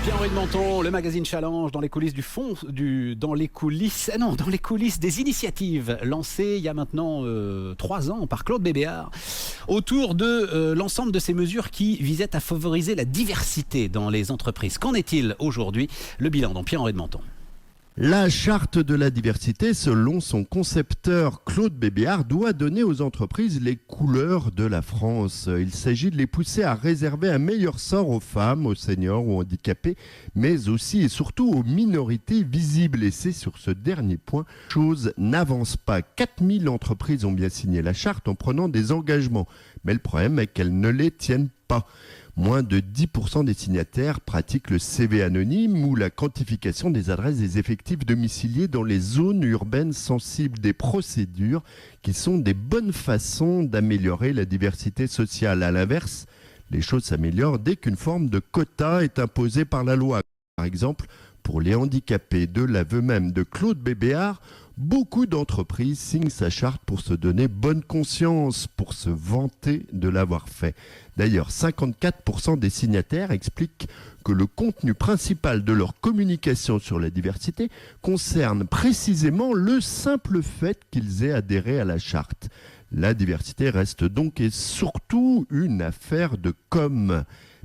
Pierre-Henri de Menton, le magazine Challenge dans les coulisses dans les coulisses des initiatives lancées il y a maintenant 3 ans par Claude Bébéar autour de l'ensemble de ces mesures qui visaient à favoriser la diversité dans les entreprises. Qu'en est-il aujourd'hui? Le bilan dans Pierre-Henri de Menton. La charte de la diversité, selon son concepteur Claude Bébéar, doit donner aux entreprises les couleurs de la France. Il s'agit de les pousser à réserver un meilleur sort aux femmes, aux seniors, aux handicapés, mais aussi et surtout aux minorités visibles. Et c'est sur ce dernier point, chose n'avance pas. 4000 entreprises ont bien signé la charte en prenant des engagements. Mais le problème est qu'elles ne les tiennent pas. Moins de 10% des signataires pratiquent le CV anonyme ou la quantification des adresses des effectifs domiciliés dans les zones urbaines sensibles, des procédures qui sont des bonnes façons d'améliorer la diversité sociale. À l'inverse, les choses s'améliorent dès qu'une forme de quota est imposée par la loi. Par exemple, pour les handicapés, de l'aveu même de Claude Bébéar, beaucoup d'entreprises signent sa charte pour se donner bonne conscience, pour se vanter de l'avoir fait. D'ailleurs, 54% des signataires expliquent que le contenu principal de leur communication sur la diversité concerne précisément le simple fait qu'ils aient adhéré à la charte. La diversité reste donc et surtout une affaire de com'.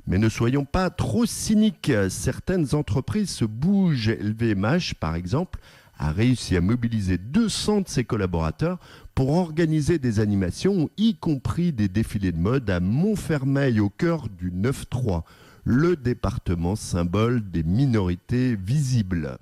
Mais ne soyons pas trop cyniques. Certaines entreprises se bougent. LVMH, par exemple, a réussi à mobiliser 200 de ses collaborateurs pour organiser des animations, y compris des défilés de mode à Montfermeil, au cœur du 9-3, le département symbole des minorités visibles.